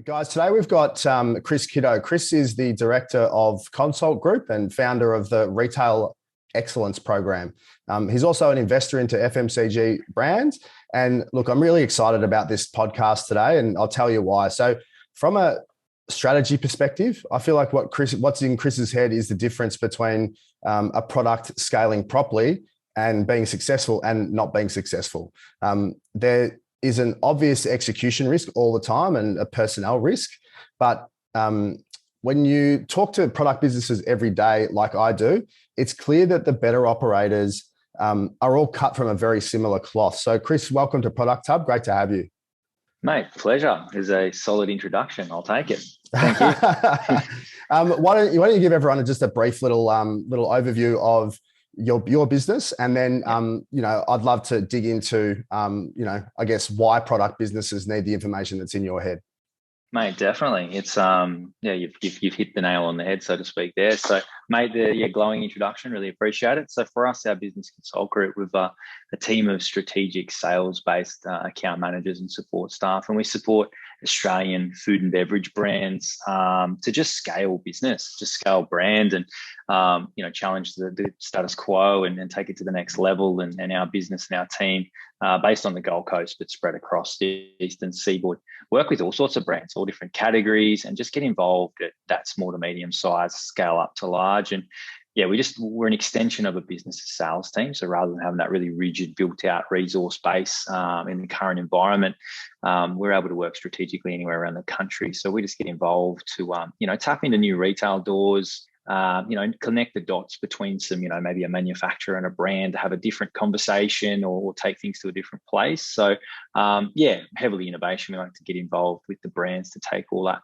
Guys, today we've got Chris Kitto. Chris is the director of Consult Group and founder of the Retail Excellence Program. He's also an investor into FMCG brands. And look, I'm really excited about this podcast today, and I'll tell you why. So from a strategy perspective, I feel like what's in Chris's head is the difference between a product scaling properly and being successful and not being successful. There is an obvious execution risk all the time and a personnel risk. But when you talk to product businesses every day, like I do, it's clear that the better operators are all cut from a very similar cloth. So Chris, welcome to Product Hub. Great to have you. Mate, pleasure. Is a solid introduction. I'll take it. Thank you. Why don't you give everyone just a brief little overview of your business, and then I'd love to dig into I guess why product businesses need the information that's in your head. Mate, definitely. It's you've hit the nail on the head, so to speak there. So mate, the glowing introduction, really appreciate it. So for us, our business Consult Group, we've a team of strategic sales-based account managers and support staff, and we support Australian food and beverage brands to just scale business, just scale brand, and challenge the status quo and take it to the next level. And our business and our team, based on the Gold Coast but spread across the eastern seaboard, work with all sorts of brands, all different categories, and just get involved at that small to medium size, scale up to large. And yeah, we're an extension of a business sales team. So rather than having that really rigid, built out resource base in the current environment, we're able to work strategically anywhere around the country. So we just get involved to, tap into new retail doors, connect the dots between some, maybe a manufacturer and a brand to have a different conversation or take things to a different place. So, heavily innovation. We like to get involved with the brands to take all that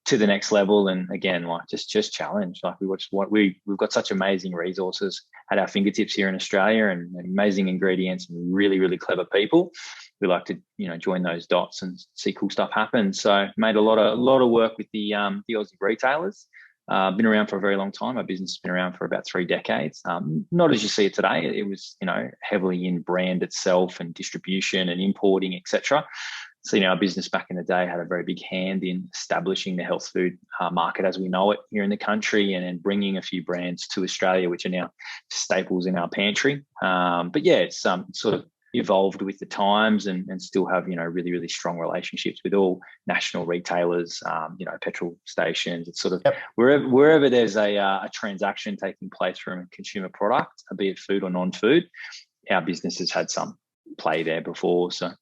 to the next level. And again, like just challenge. Like we've got such amazing resources at our fingertips here in Australia, and amazing ingredients and really, really clever people. We like to, join those dots and see cool stuff happen. So made a lot of work with the Aussie retailers. Been around for a very long time. Our business has been around for about 3 decades. Not as you see it today. It was, heavily in brand itself and distribution and importing, etc. So, our business back in the day had a very big hand in establishing the health food market as we know it here in the country, and then bringing a few brands to Australia, which are now staples in our pantry. It's sort of evolved with the times and still have, really, really strong relationships with all national retailers, petrol stations. It's sort of wherever there's a transaction taking place from a consumer product, be it food or non-food, our business has had some play there before. So.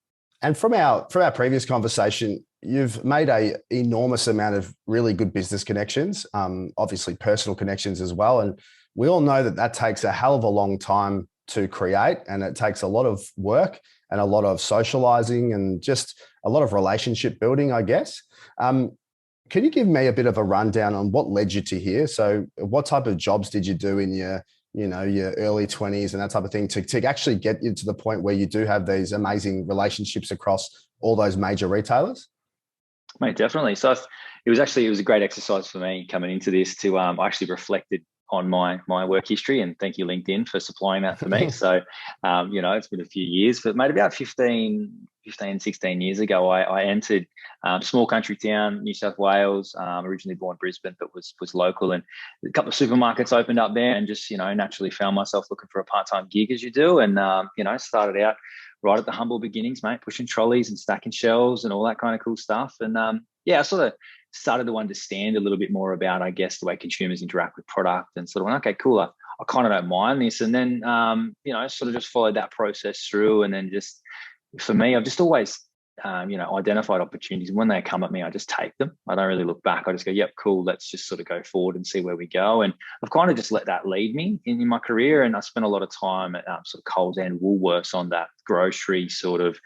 And from our previous conversation, you've made an enormous amount of really good business connections, obviously personal connections as well. And we all know that takes a hell of a long time to create, and it takes a lot of work and a lot of socializing and just a lot of relationship building, I guess. Can you give me a bit of a rundown on what led you to here? So what type of jobs did you do in your early 20s and that type of thing to actually get you to the point where you do have these amazing relationships across all those major retailers? Mate, definitely. So it was a great exercise for me coming into this to I actually reflected on my work history, and thank you LinkedIn for supplying that for me. So, it's been a few years, but mate, about 16 years ago, I entered small country town, New South Wales, originally born Brisbane, but was local, and a couple of supermarkets opened up there, and just, naturally found myself looking for a part-time gig as you do. And, started out right at the humble beginnings, mate, pushing trolleys and stacking shelves and all that kind of cool stuff. And I sort of started to understand a little bit more about, I guess, the way consumers interact with product, and sort of went, okay, cool, I kind of don't mind this. And then, sort of just followed that process through. And then just, for me, I've just always, identified opportunities. When they come at me, I just take them. I don't really look back. I just go, yep, cool, let's just sort of go forward and see where we go. And I've kind of just let that lead me in my career. And I spent a lot of time at sort of Coles and Woolworths on that grocery sort of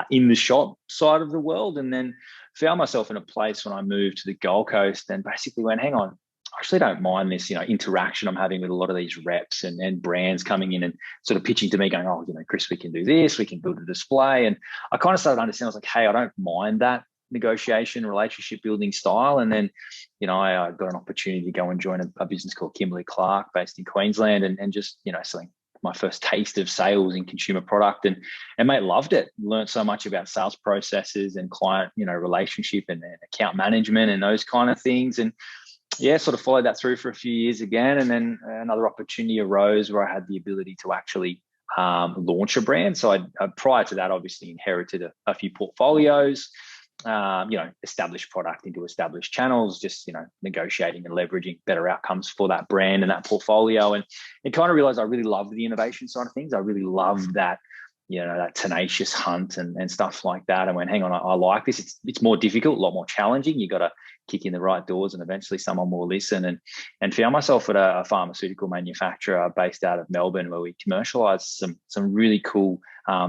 in the shop side of the world. And then found myself in a place when I moved to the Gold Coast and basically went, hang on, I actually don't mind this, interaction I'm having with a lot of these reps and brands coming in and sort of pitching to me going, oh, Chris, we can do this, we can build a display. And I kind of started to understand, I was like, hey, I don't mind that negotiation, relationship building style. And then, I got an opportunity to go and join a business called Kimberly Clark based in Queensland and just, selling my first taste of sales in consumer product, and mate, loved it. Learned so much about sales processes and client, relationship and account management and those kind of things. And yeah, sort of followed that through for a few years again. And then another opportunity arose where I had the ability to actually launch a brand. So I prior to that, obviously inherited a few portfolios, established product into established channels, just, negotiating and leveraging better outcomes for that brand and that portfolio. And kind of realized I really loved the innovation side of things. I really loved that, that tenacious hunt and stuff like that. And went, hang on, I like this. It's more difficult, a lot more challenging. You got to kick in the right doors and eventually someone will listen, and found myself at a pharmaceutical manufacturer based out of Melbourne, where we commercialized some really cool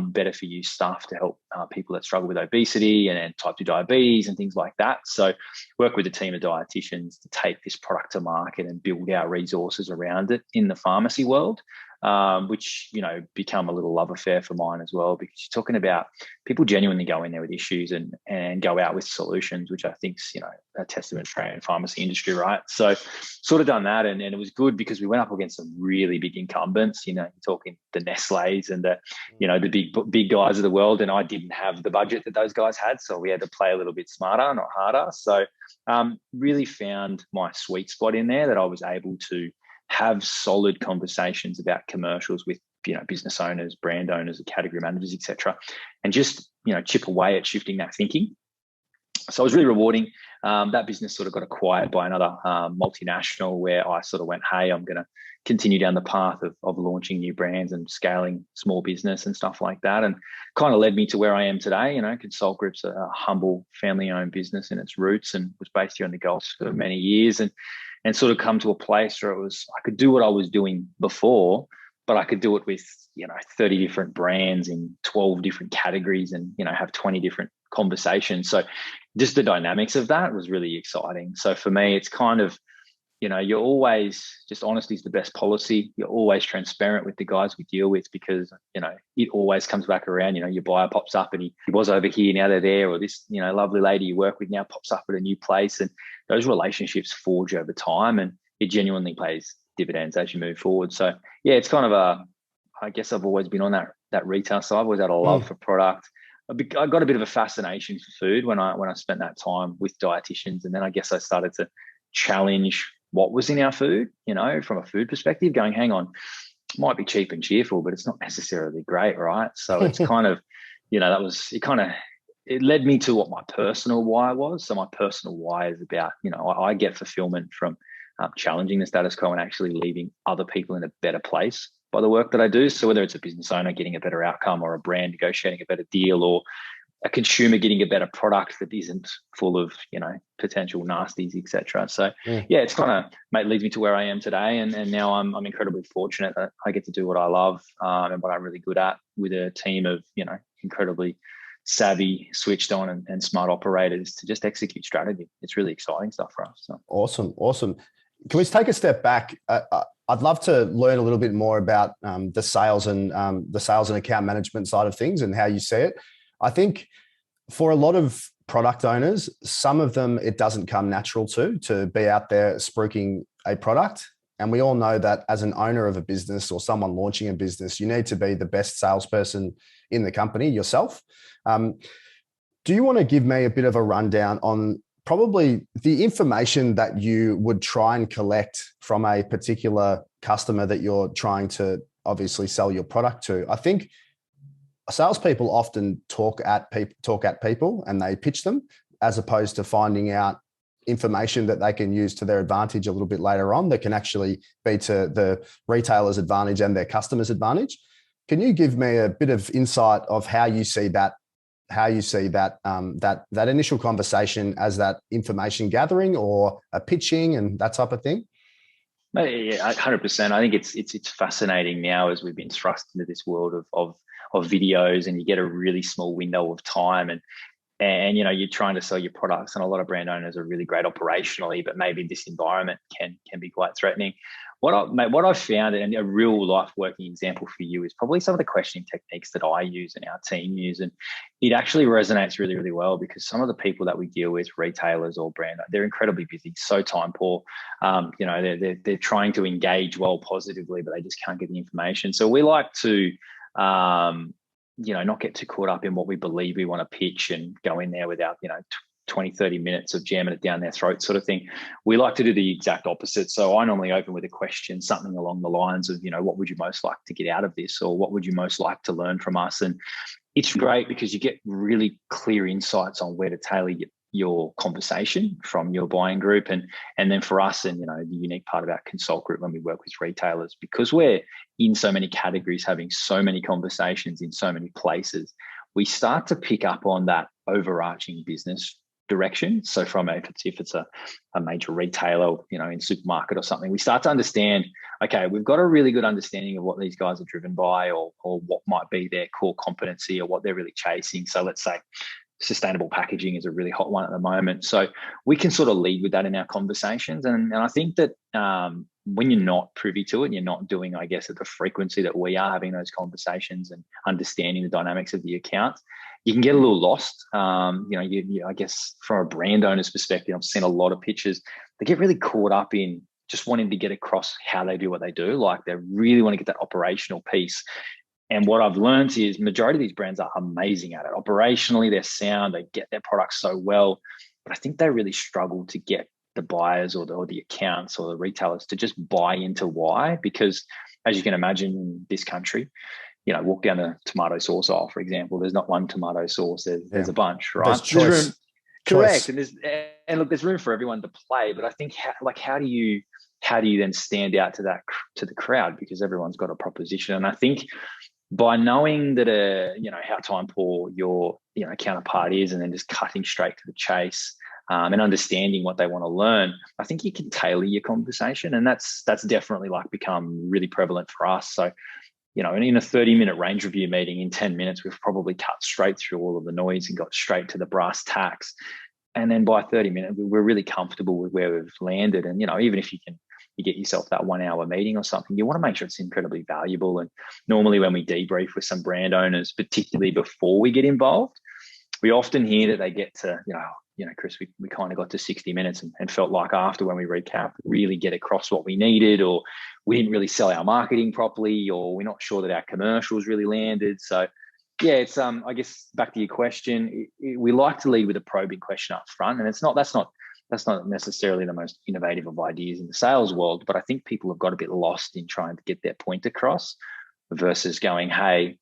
better for you stuff to help people that struggle with obesity and type 2 diabetes and things like that. So work with a team of dietitians to take this product to market and build our resources around it in the pharmacy world, which, become a little love affair for mine as well, because you're talking about people genuinely go in there with issues and go out with solutions, which I think's, a testament to the Australian pharmacy industry, right? So sort of done that, and it was good because we went up against some really big incumbents, you're talking the Nestle's and the big guys of the world, and I didn't have the budget that those guys had, so we had to play a little bit smarter, not harder. So really found my sweet spot in there, that I was able to have solid conversations about commercials with business owners, brand owners, category managers, etc., and just chip away at shifting that thinking. So it was really rewarding. That business sort of got acquired by another multinational, where I sort of went, hey, I'm going to continue down the path of launching new brands and scaling small business and stuff like that, and kind of led me to where I am today. Consult Group's a humble family-owned business in its roots, and was based here in the Gulf for many years, and sort of come to a place where I could do what I was doing before, but I could do it with 30 different brands in 12 different categories, and have 20 different conversations. So just the dynamics of that was really exciting. So for me, it's kind of, you're always, just honesty is the best policy. You're always transparent with the guys we deal with, because it always comes back around. Your buyer pops up and he was over here, now they're there, or this lovely lady you work with now pops up at a new place, and those relationships forge over time, and it genuinely pays dividends as you move forward. So yeah, it's kind of I guess I've always been on that retail side. I've always had a love for product. I got a bit of a fascination for food when I spent that time with dietitians, and then I guess I started to challenge what was in our food, from a food perspective, going, hang on, it might be cheap and cheerful, but it's not necessarily great, right? So it's kind of, it led me to what my personal why was. So my personal why is about, I get fulfillment from challenging the status quo and actually leaving other people in a better place by the work that I do. So whether it's a business owner getting a better outcome, or a brand negotiating a better deal, or a consumer getting a better product that isn't full of, potential nasties, etc. So yeah, it's kind of leads me to where I am today. And now I'm incredibly fortunate that I get to do what I love and what I'm really good at, with a team of, incredibly savvy, switched on and smart operators to just execute strategy. It's really exciting stuff for us. So. Awesome. Can we take a step back? I'd love to learn a little bit more about the sales and account management side of things and how you see it. I think for a lot of product owners, some of them, it doesn't come natural to be out there spruiking a product. And we all know that as an owner of a business or someone launching a business, you need to be the best salesperson in the company yourself. Do you want to give me a bit of a rundown on probably the information that you would try and collect from a particular customer that you're trying to obviously sell your product to? I think salespeople often talk at people and they pitch them, as opposed to finding out information that they can use to their advantage a little bit later on, that can actually be to the retailer's advantage and their customer's advantage. Can you give me a bit of insight of how you see that that initial conversation as that information gathering or a pitching and that type of thing? Yeah, 100%. I think it's fascinating now as we've been thrust into this world of videos, and you get a really small window of time, and you're trying to sell your products, and a lot of brand owners are really great operationally, but maybe this environment can be quite threatening. what I've found, and a real life working example for you, is probably some of the questioning techniques that I use and our team use. And it actually resonates really, really well, because some of the people that we deal with, retailers or brand, they're incredibly busy, so time poor. They're trying to engage well positively, but they just can't get the information. So we like to, not get too caught up in what we believe we want to pitch and go in there without, 20, 30 minutes of jamming it down their throat sort of thing. We like to do the exact opposite. So I normally open with a question, something along the lines of, what would you most like to get out of this? Or what would you most like to learn from us? And it's great because you get really clear insights on where to tailor your conversation from your buying group. And then for us, and the unique part about Consult Group when we work with retailers, because we're in so many categories, having so many conversations in so many places, we start to pick up on that overarching business direction. So from if it's a major retailer, in supermarket or something, we start to understand, okay, we've got a really good understanding of what these guys are driven by, or what might be their core competency, or what they're really chasing. So let's say sustainable packaging is a really hot one at the moment. So we can sort of lead with that in our conversations. And I think that when you're not privy to it and you're not doing, I guess, at the frequency that we are having those conversations and understanding the dynamics of the accounts, you can get a little lost. I guess from a brand owner's perspective, I've seen a lot of pitches. They get really caught up in just wanting to get across how they do what they do. Like they really want to get that operational piece. And what I've learned is majority of these brands are amazing at it. Operationally, they're sound, they get their products so well, but I think they really struggle to get the buyers or the accounts or the retailers to just buy into why. Because as you can imagine in this country, walk down the tomato sauce aisle, for example, there's not one tomato sauce, there's a bunch, right? There's choice. There's room, correct. And look, there's room for everyone to play, but I think how do you then stand out to the crowd? Because everyone's got a proposition. And I think by knowing that how time poor your counterpart is, and then just cutting straight to the chase, and understanding what they want to learn, I think you can tailor your conversation, and that's definitely become really prevalent for us. So in a 30-minute range review meeting, in 10 minutes, we've probably cut straight through all of the noise and got straight to the brass tacks. And then by 30 minutes, we're really comfortable with where we've landed. And even if you get yourself that 1 hour meeting or something, you want to make sure it's incredibly valuable. And normally when we debrief with some brand owners, particularly before we get involved, we often hear that they get to, Chris, we kind of got to 60 minutes and felt like after, when we recap, really get across what we needed, or we didn't really sell our marketing properly, or we're not sure that our commercials really landed. So yeah, it's I guess back to your question, we like to lead with a probing question up front, and that's not necessarily the most innovative of ideas in the sales world, but I think people have got a bit lost in trying to get their point across versus going, hey,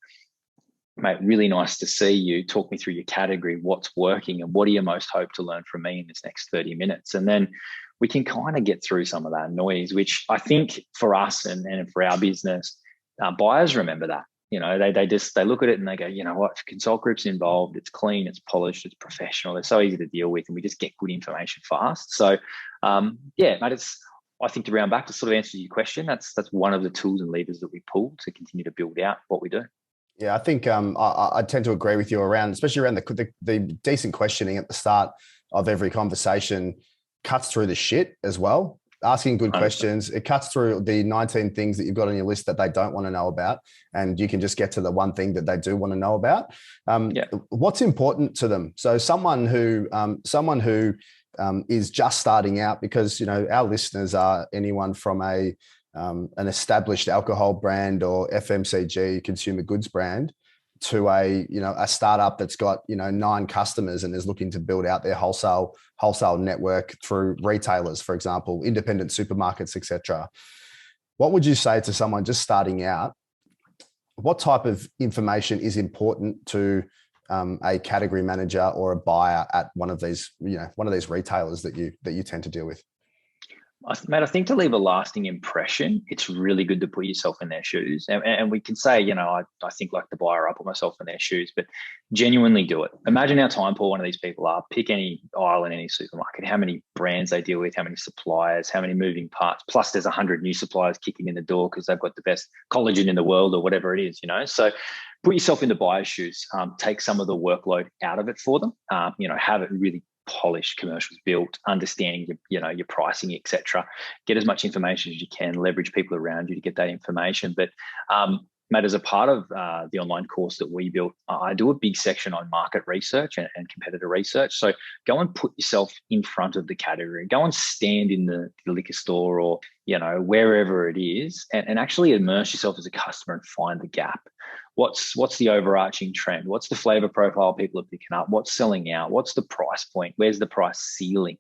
mate, really nice to see you. Talk me through your category, what's working, and what do you most hope to learn from me in this next 30 minutes? And then we can kind of get through some of that noise, which I think for us and for our business, buyers remember that. They look at it and they go, you know what, if Consult Group's involved, it's clean, it's polished, it's professional, they're so easy to deal with, and we just get good information fast. So mate, I think to round back, to sort of answer your question, that's one of the tools and levers that we pull to continue to build out what we do. Yeah, I think I tend to agree with you especially around the decent questioning at the start of every conversation cuts through the shit as well. Asking good 100%. Questions, it cuts through the 19 things that you've got on your list that they don't want to know about, and you can just get to the one thing that they do want to know about. What's important to them? So someone who is just starting out, because our listeners are anyone from an established alcohol brand or FMCG consumer goods brand to a startup that's got 9 customers and is looking to build out their wholesale network through retailers, for example, independent supermarkets, etc. What would you say to someone just starting out? What type of information is important to a category manager or a buyer at one of these retailers that you tend to deal with? Mate, I think to leave a lasting impression, it's really good to put yourself in their shoes. And we can say, I think like the buyer, I put myself in their shoes, but genuinely do it. Imagine how time poor one of these people are. Pick any aisle in any supermarket, how many brands they deal with, how many suppliers, how many moving parts. Plus there's 100 new suppliers kicking in the door because they've got the best collagen in the world or whatever it is, So put yourself into buyer's shoes, take some of the workload out of it for them, have it really polished commercials built, understanding your pricing, etc. Get as much information as you can, leverage people around you to get that information. But Matt, as a part of the online course that we built, I do a big section on market research and competitor research. So go and put yourself in front of the category. Go and stand in the liquor store or, wherever it is, and actually immerse yourself as a customer and find the gap. What's the overarching trend? What's the flavor profile people are picking up? What's selling out? What's the price point? Where's the price ceiling?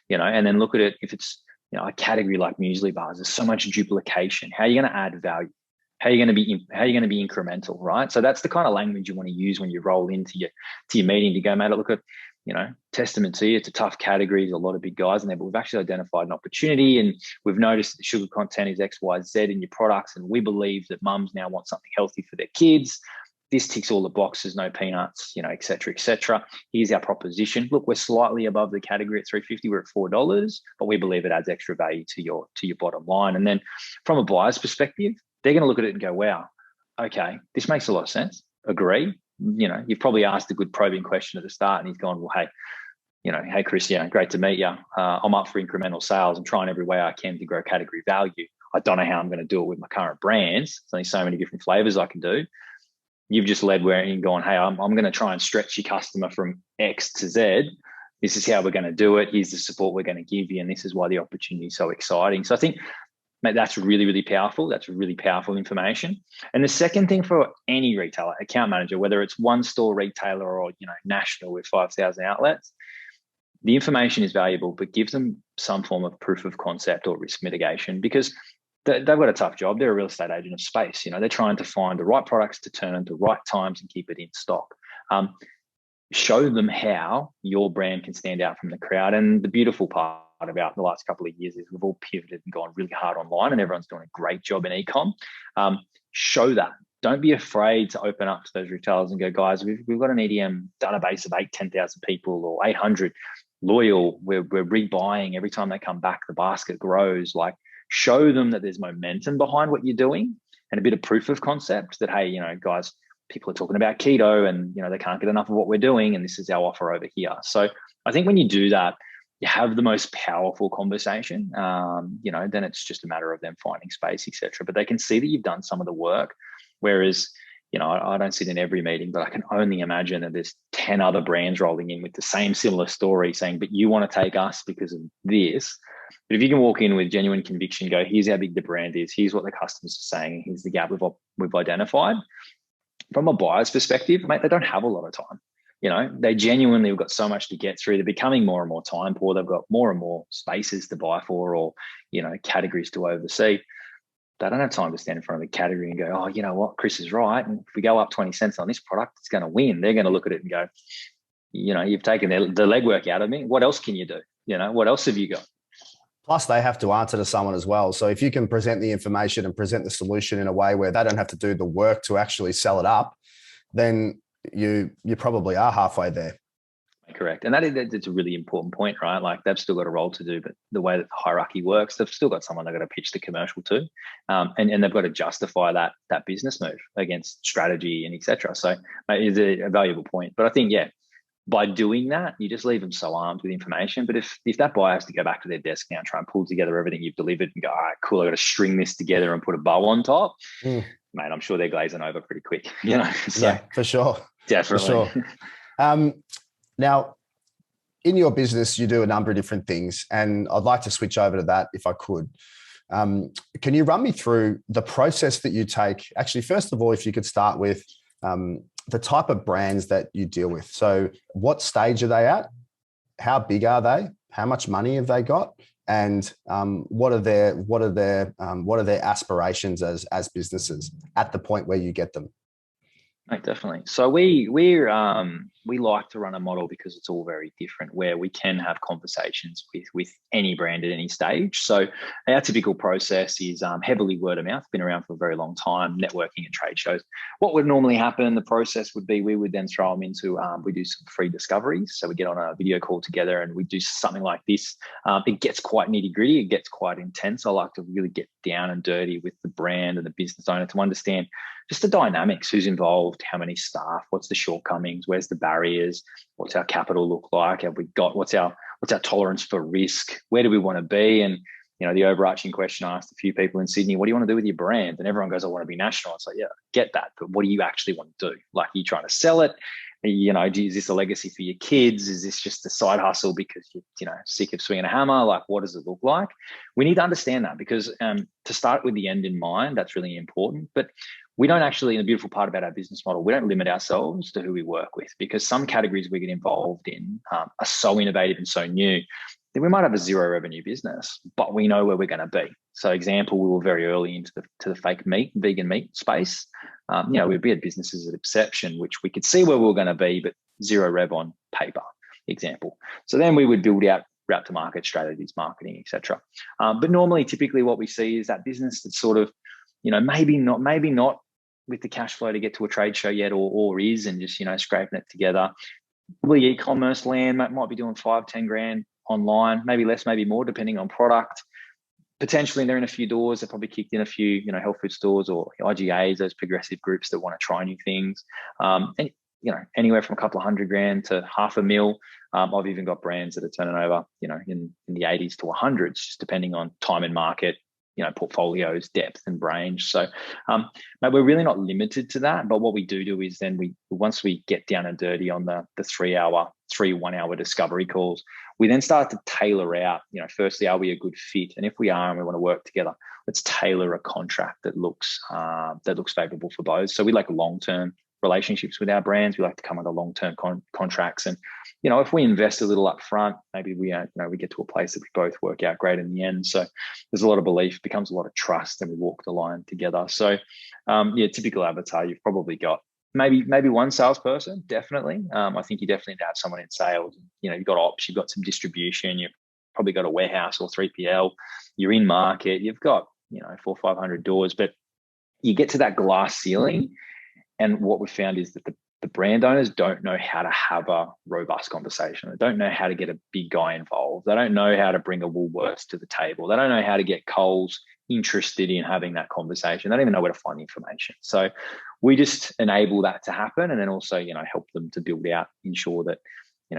And then look at it. If it's a category like muesli bars, there's so much duplication. How are you going to add value? How are you going to be incremental, right? So that's the kind of language you want to use when you roll into your meeting to go, mate, look at, testament to you. It's a tough category. There's a lot of big guys in there, but we've actually identified an opportunity, and we've noticed that the sugar content is X, Y, Z in your products. And we believe that mums now want something healthy for their kids. This ticks all the boxes, no peanuts, et cetera, et cetera. Here's our proposition. Look, we're slightly above the category at $3.50. We're at $4, but we believe it adds extra value to your bottom line. And then from a buyer's perspective, they're going to look at it and go, wow, okay, this makes a lot of sense. Agree. You've probably asked a good probing question at the start, and he's gone, well, hey, Chris, great to meet you. I'm up for incremental sales. I'm trying every way I can to grow category value. I don't know how I'm going to do it with my current brands. There's only so many different flavors I can do. You've just led where you're going, hey, I'm going to try and stretch your customer from X to Z. This is how we're going to do it. Here's the support we're going to give you. And this is why the opportunity is so exciting. So I think, mate, that's really, really powerful. That's really powerful information. And the second thing for any retailer, account manager, whether it's one store retailer or, national with 5,000 outlets, the information is valuable, but give them some form of proof of concept or risk mitigation, because they've got a tough job. They're a real estate agent of space. They're trying to find the right products to turn the right times and keep it in stock. Show them how your brand can stand out from the crowd. And the beautiful part about the last couple of years is we've all pivoted and gone really hard online, and everyone's doing a great job in e-com. Show that. Don't be afraid to open up to those retailers and go, guys, we've got an EDM database of 10,000 people or 800 loyal. We're rebuying every time they come back. The basket grows. Like, show them that there's momentum behind what you're doing and a bit of proof of concept that, hey, guys, people are talking about keto and, they can't get enough of what we're doing, and this is our offer over here. So I think when you do that, you have the most powerful conversation. Then it's just a matter of them finding space, etc. But they can see that you've done some of the work. Whereas, I don't sit in every meeting, but I can only imagine that there's 10 other brands rolling in with the same similar story saying, but you want to take us because of this. But if you can walk in with genuine conviction, go, here's how big the brand is, here's what the customers are saying, here's the gap we've identified. From a buyer's perspective, mate, they don't have a lot of time. They genuinely have got so much to get through. They're becoming more and more time poor. They've got more and more spaces to buy for, or, categories to oversee. They don't have time to stand in front of the category and go, oh, you know what, Chris is right. And if we go up 20 cents on this product, it's going to win. They're going to look at it and go, you've taken the legwork out of me. What else can you do? What else have you got? Plus, they have to answer to someone as well. So if you can present the information and present the solution in a way where they don't have to do the work to actually sell it up, then you probably are halfway there. Correct. And that's a really important point, right? Like, they've still got a role to do, but the way that the hierarchy works, they've still got someone they've got to pitch the commercial to. And they've got to justify that business move against strategy and et cetera. So it's a valuable point. But I think, by doing that, you just leave them so armed with information. But if that buyer has to go back to their desk now and try and pull together everything you've delivered and go, all right, cool, I've got to string this together and put a bow on top, mate, I'm sure they're glazing over pretty quick. So, yeah, for sure. Definitely. For sure. Now, in your business, you do a number of different things, and I'd like to switch over to that if I could. Can you run me through the process that you take? Actually, first of all, if you could start with the type of brands that you deal with. So what stage are they at? How big are they? How much money have they got? And what are their aspirations as businesses at the point where you get them? Right, definitely. So we like to run a model because it's all very different, where we can have conversations with any brand at any stage. So our typical process is heavily word of mouth, been around for a very long time, networking and trade shows. What would normally happen, the process would be we would then throw them into, we do some free discoveries. So we get on a video call together and we do something like this. It gets quite nitty gritty. It gets quite intense. I like to really get down and dirty with the brand and the business owner to understand just the dynamics, who's involved, how many staff, what's the shortcomings, where's the barriers, what's our capital look like, have we got, what's our tolerance for risk, where do we want to be? And the overarching question I asked a few people in Sydney, what do you want to do with your brand? And everyone goes, I want to be national. It's like, yeah, get that, but what do you actually want to do? Like, are you trying to sell it? Is this a legacy for your kids? Is this just a side hustle because you're sick of swinging a hammer? Like, what does it look like? We need to understand that, because to start with the end in mind, that's really important. But we don't actually, and the beautiful part about our business model, we don't limit ourselves to who we work with, because some categories we get involved in are so innovative and so new that we might have a zero revenue business, but we know where we're going to be. So example, we were very early into the fake meat, vegan meat space. We had businesses at inception, which we could see where we were going to be, but zero rev on paper, example. So then we would build out route to market strategies, marketing, etc. But normally, typically what we see is that business that's sort of, maybe not with the cash flow to get to a trade show yet, or is, and just, scraping it together. Probably e-commerce land might be doing 5-10 grand online, maybe less, maybe more, depending on product. Potentially they're in a few doors. They've probably kicked in a few, health food stores or IGAs, those progressive groups that want to try new things. And anywhere from a couple of $100,000 to $500,000. I've even got brands that are turning over, in the 80s to 100s, just depending on time and market, portfolios, depth and range. So we're really not limited to that. But what we do is then once we get down and dirty on the 3 1-hour discovery calls, we then start to tailor out, firstly, are we a good fit? And if we are and we want to work together, let's tailor a contract that looks favorable for both. So we like long-term relationships with our brands. We like to come under long-term contracts. And, if we invest a little up front, maybe we get to a place that we both work out great in the end. So there's a lot of belief, becomes a lot of trust, and we walk the line together. So typical avatar, you've probably got maybe one salesperson, definitely. I think you definitely need to have someone in sales. You've got ops, you've got some distribution, you've probably got a warehouse or 3PL, you're in market, you've got, 400 or 500 doors, but you get to that glass ceiling. And what we found is that the brand owners don't know how to have a robust conversation. They don't know how to get a big guy involved. They don't know how to bring a Woolworths to the table. They don't know how to get Coles interested in having that conversation. They don't even know where to find the information. So we just enable that to happen, and then also, help them to build out, ensure that,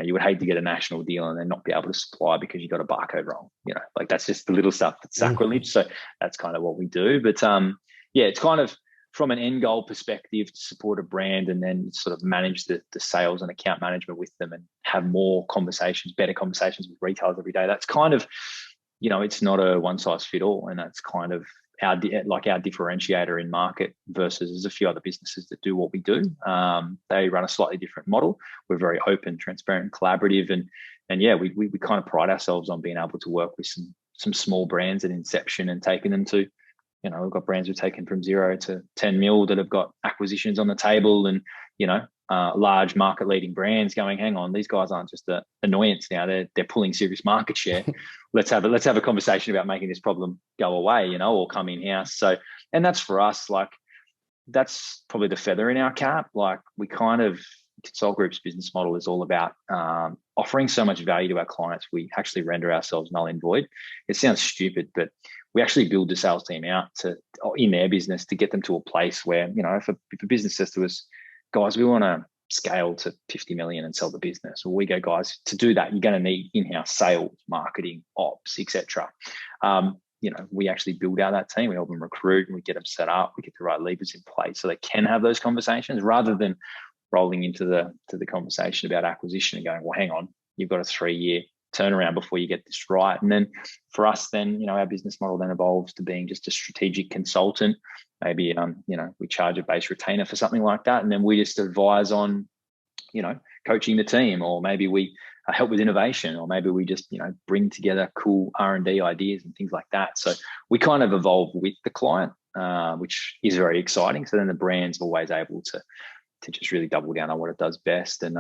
you would hate to get a national deal and then not be able to supply because you got a barcode wrong. Like that's just the little stuff that's sacrilege. So that's kind of what we do. But it's kind of from an end goal perspective to support a brand, and then sort of manage the sales and account management with them, and have more conversations, better conversations with retailers every day. That's kind of, it's not a one size fit all, and that's kind of our differentiator in market versus there's a few other businesses that do what we do. They run a slightly different model. We're very open, transparent, collaborative, and we kind of pride ourselves on being able to work with some small brands at inception and taking them to, we've got brands we've taken from 0 to 10 mil that have got acquisitions on the table, and large market leading brands going, hang on, these guys aren't just an annoyance now, they're pulling serious market share. let's have a conversation about making this problem go away, or come in house. So, and that's for us, like, that's probably the feather in our cap. Like, we kind of, Consult Group's business model is all about offering so much value to our clients, we actually render ourselves null and void. It sounds stupid, but we actually build the sales team out in their business to get them to a place where, if a business says to us, guys, we want to scale to 50 million and sell the business. Well, we go, guys, to do that, you're going to need in-house sales, marketing, ops, etc. We actually build out that team. We help them recruit, and we get them set up. We get the right levers in place so they can have those conversations, rather than rolling into the conversation about acquisition and going, well, hang on, you've got a 3-year turnaround before you get this right. And then for us, then, our business model then evolves to being just a strategic consultant. Maybe, we charge a base retainer for something like that. And then we just advise on, coaching the team, or maybe we help with innovation, or maybe we just, bring together cool R&D ideas and things like that. So we kind of evolve with the client, which is very exciting. So then the brand's always able to just really double down on what it does best. And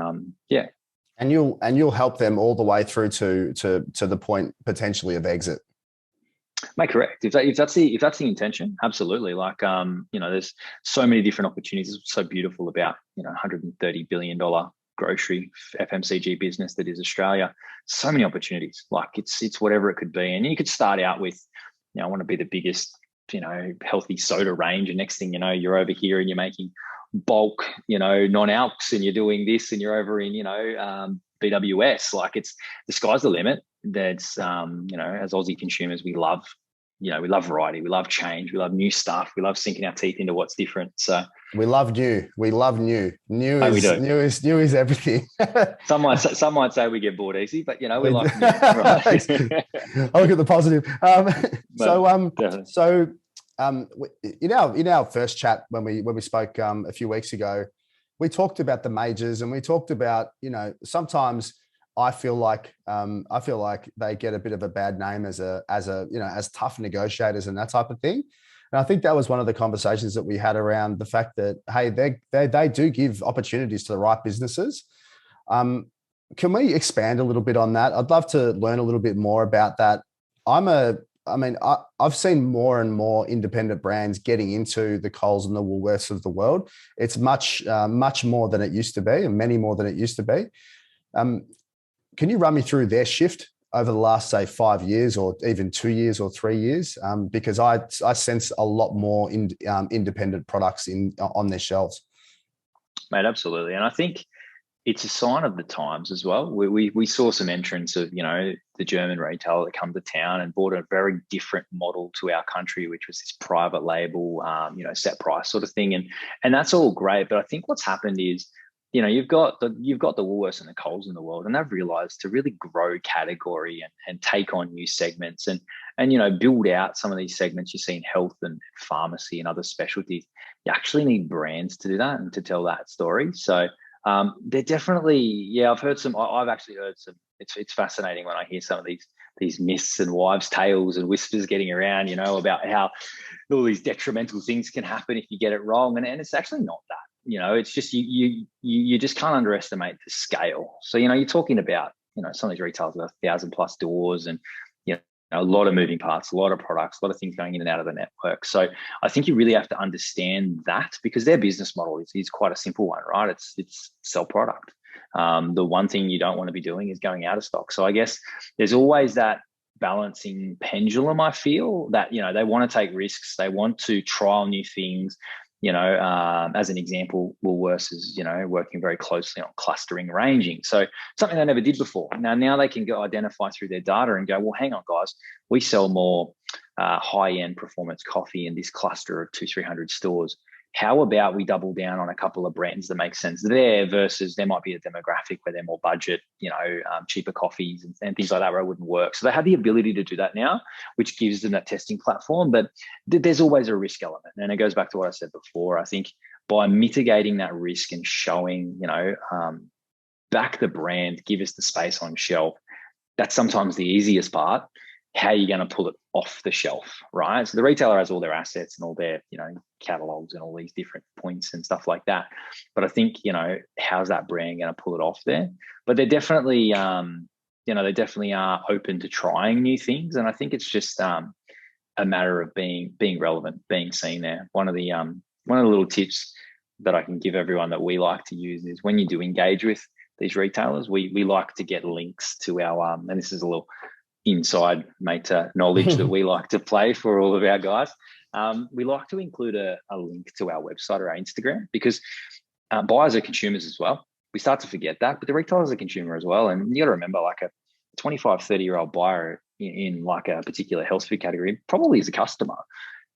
And you'll help them all the way through to the point potentially of exit. Mate, correct. If that's the intention, absolutely. Like, there's so many different opportunities. It's so beautiful about, $130 billion grocery FMCG business that is Australia. So many opportunities. Like, it's whatever it could be. And you could start out with, I want to be the biggest healthy soda range, and next thing you know, you're over here and you're making bulk, non-alcs, and you're doing this, and you're over in, BWS. Like, it's the sky's the limit. That's, as Aussie consumers, we love variety, we love change, we love new stuff, we love sinking our teeth into what's different. So we love new. We love new. New is everything. Some might say we get bored easy, but we like new. Right? I'll look at the positive. In our first chat when we spoke a few weeks ago, we talked about the majors, and we talked about, sometimes I feel like they get a bit of a bad name as tough negotiators and that type of thing. And I think that was one of the conversations that we had around the fact that, hey, they do give opportunities to the right businesses. Can we expand a little bit on that? I'd love to learn a little bit more about that. I've seen more and more independent brands getting into the Coles and the Woolworths of the world. It's much more than it used to be, and many more than it used to be. Can you run me through their shift over the last, say, 5 years, or even 2 years or 3 years? Because I sense a lot more independent products on their shelves. Mate, absolutely. And I think it's a sign of the times as well. We saw some entrants of, the German retailer that come to town and bought a very different model to our country, which was this private label, set price sort of thing. And that's all great. But I think what's happened is, you've got the Woolworths and the Coles in the world, and they've realized to really grow category and take on new segments and build out some of these segments you see in health and pharmacy and other specialties. You actually need brands to do that and to tell that story. So they're definitely, I've actually heard some. It's fascinating when I hear some of these myths and wives' tales and whispers getting around, about how all these detrimental things can happen if you get it wrong, and it's actually not that. It's just you just can't underestimate the scale. So you're talking about some of these retailers with 1,000+ doors, and a lot of moving parts, a lot of products, a lot of things going in and out of the network. So I think you really have to understand that, because their business model is quite a simple one, right? It's sell product. The one thing you don't want to be doing is going out of stock. So I guess there's always that balancing pendulum. I feel that, they want to take risks. They want to trial new things. As an example, Woolworths is, working very closely on clustering ranging. So something they never did before. Now they can go identify through their data and go, well, hang on, guys, we sell more high-end performance coffee in this cluster of 200-300 stores. How about we double down on a couple of brands that make sense there, versus there might be a demographic where they're more budget, cheaper coffees and things like that where it wouldn't work. So they have the ability to do that now, which gives them that testing platform. But there's always a risk element. And it goes back to what I said before. I think by mitigating that risk and showing, back the brand, give us the space on shelf, that's sometimes the easiest part. How are you going to pull it off the shelf, right? So the retailer has all their assets and all their, catalogs and all these different points and stuff like that. But I think, how's that brand going to pull it off there? But they're definitely, they definitely are open to trying new things. And I think it's just a matter of being relevant, being seen there. One of the little tips that I can give everyone that we like to use is, when you do engage with these retailers, we like to get links to our, and this is a little inside knowledge that we like to play for all of our guys. We like to include a link to our website or our Instagram, because buyers are consumers as well. We start to forget that, but the retailer's a consumer as well. And you got to remember, like a 25, 30-year-old buyer in like a particular health food category probably is a customer,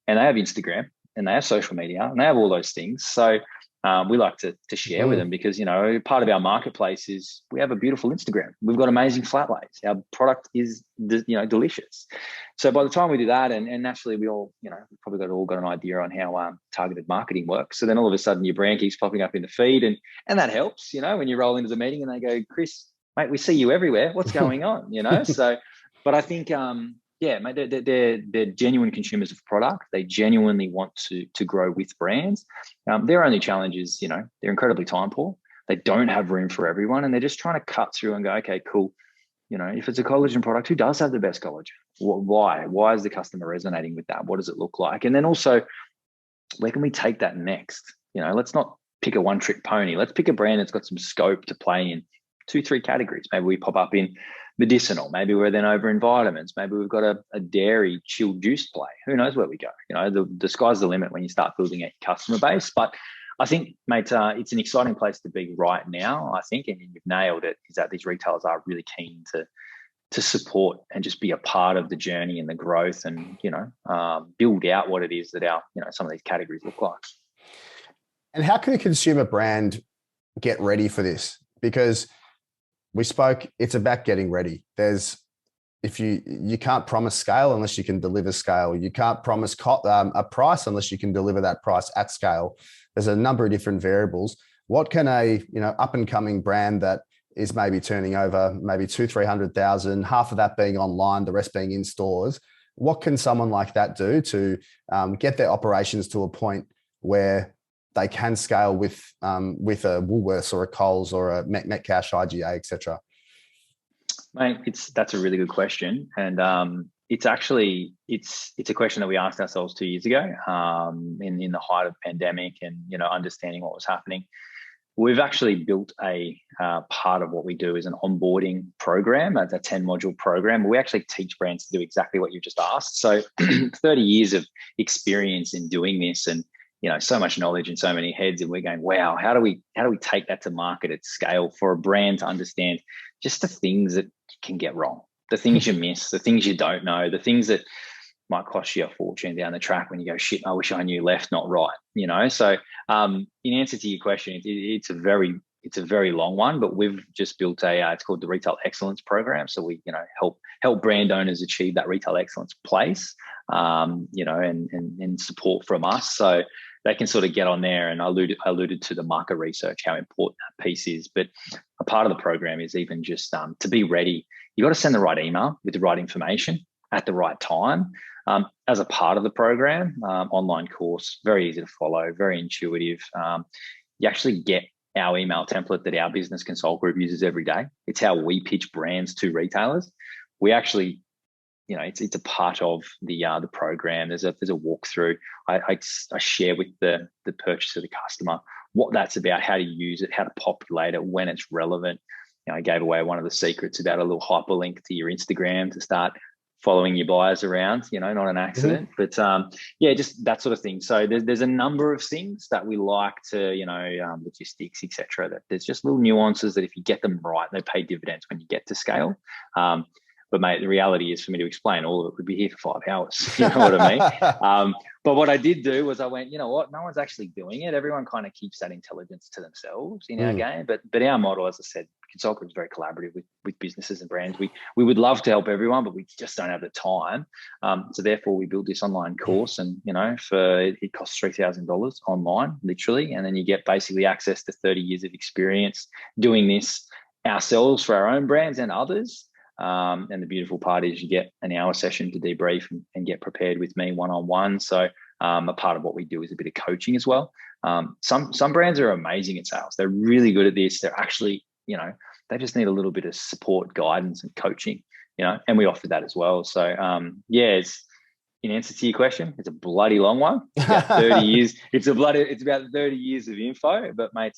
and they have Instagram and they have social media and they have all those things. So we like to share with them, because, part of our marketplace is we have a beautiful Instagram. We've got amazing flat lays. Our product is, delicious. So by the time we do that, and naturally we all, we've probably all got an idea on how targeted marketing works. So then all of a sudden your brand keeps popping up in the feed, and that helps, when you roll into the meeting and they go, Chris, mate, we see you everywhere. What's going on? So, but I think, mate, they're genuine consumers of product. They genuinely want to grow with brands. Their only challenge is, they're incredibly time poor. They don't have room for everyone, and they're just trying to cut through and go, okay, cool. If it's a collagen product, who does have the best collagen? Why? Why is the customer resonating with that? What does it look like? And then also, where can we take that next? Let's not pick a one-trick pony. Let's pick a brand that's got some scope to play in 2-3 categories. Maybe we pop up in medicinal. Maybe we're then over in vitamins. Maybe we've got a dairy chilled juice play. Who knows where we go? You know, the sky's the limit when you start building a customer base. But I think, mate, it's an exciting place to be right now, I think, and you've nailed it, is that these retailers are really keen to support and just be a part of the journey and the growth and, you know, build out what it is that our, you know, some of these categories look like. And how can a consumer brand get ready for this? Because we spoke, it's about getting ready. If you can't promise scale unless you can deliver scale. You can't promise a price unless you can deliver that price at scale. There's a number of different variables. What can a, you know, up and coming brand that is maybe turning over maybe 200,000-300,000, half of that being online, the rest being in stores? What can someone like that do to get their operations to a point where they can scale with a Woolworths or a Coles or a Metcash, IGA, etc.? Mate, that's a really good question, and it's a question that we asked ourselves 2 years ago, in the height of the pandemic, and, you know, understanding what was happening. We've actually built a part of what we do is an onboarding program, a 10-module program. We actually teach brands to do exactly what you just asked. So 30 years of experience in doing this, and, you know, so much knowledge and so many heads, and we're going, wow, how do we take that to market at scale for a brand to understand just the things that can get wrong, the things you miss, the things you don't know, the things that might cost you a fortune down the track when you go, shit, I wish I knew left, not right, you know? So in answer to your question, it's a very long one, but we've just built it's called the Retail Excellence Program. So we, you know, help brand owners achieve that retail excellence place, you know, and support from us. So they can sort of get on there, and I alluded to the market research, how important that piece is. But a part of the program is even just to be ready. You got to send the right email with the right information at the right time. As a part of the program, online course, very easy to follow, very intuitive. You actually get our email template that our business consult group uses every day. It's how we pitch brands to retailers. We actually, you know, it's a part of the program. There's a walkthrough. I share with the purchaser, the customer, what that's about, how to use it, how to populate it when it's relevant. You know, I gave away one of the secrets about a little hyperlink to your Instagram to start following your buyers around, you know, not an accident. Mm-hmm. But yeah, just that sort of thing. So there's a number of things that we like to, you know, logistics, etc. That there's just little nuances that if you get them right, they pay dividends when you get to scale. But mate, the reality is, for me to explain all of it, we'd be here for 5 hours. You know what I mean? But what I did do was I went, you know what? No one's actually doing it. Everyone kind of keeps that intelligence to themselves in our game. But our model, as I said, Consult Group is very collaborative with businesses and brands. We would love to help everyone, but we just don't have the time. So therefore, we built this online course, and, you know, it costs $3,000 online, literally, and then you get basically access to 30 years of experience doing this ourselves for our own brands and others. And the beautiful part is you get an hour session to debrief and get prepared with me one-on-one. So a part of what we do is a bit of coaching as well. Some brands are amazing at sales. They're really good at this. They're actually, you know, they just need a little bit of support, guidance, and coaching, you know, and we offer that as well. So yeah, in answer to your question, it's a bloody long one. It's about 30 years. It's about 30 years of info. But mate,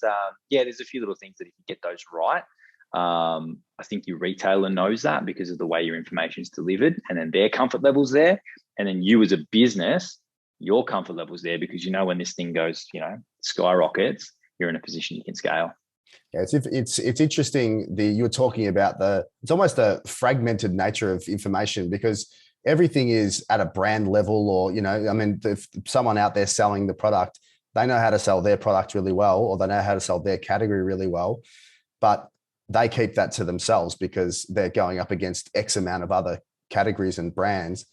yeah, there's a few little things that if you get those right, I think your retailer knows that because of the way your information is delivered, and then their comfort level's there. And then you as a business, your comfort level's there because you know when this thing goes, you know, skyrockets, you're in a position you can scale. Yeah, it's interesting. You were talking about it's almost a fragmented nature of information because everything is at a brand level, or, you know, I mean, if someone out there selling the product, they know how to sell their product really well, or they know how to sell their category really well, but they keep that to themselves because they're going up against X amount of other categories and brands.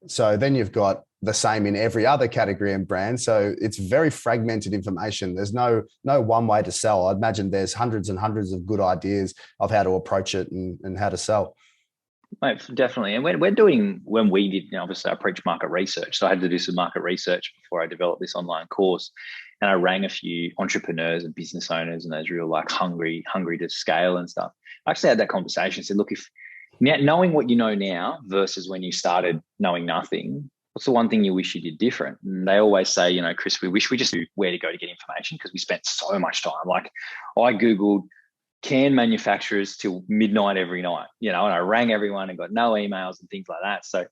So then you've got the same in every other category and brand. So it's very fragmented information. There's no one way to sell. I'd imagine there's hundreds and hundreds of good ideas of how to approach it and how to sell. Mate, definitely. And when we did, you know, obviously I preach market research. So I had to do some market research before I developed this online course. And I rang a few entrepreneurs and business owners and those real like hungry to scale and stuff. I actually had that conversation. Said, look, if now, knowing what you know now versus when you started knowing nothing, what's the one thing you wish you did different? And they always say, you know, Chris, we wish we just knew where to go to get information because we spent so much time. Like I Googled can manufacturers till midnight every night, and I rang everyone and got no emails and things like that. So,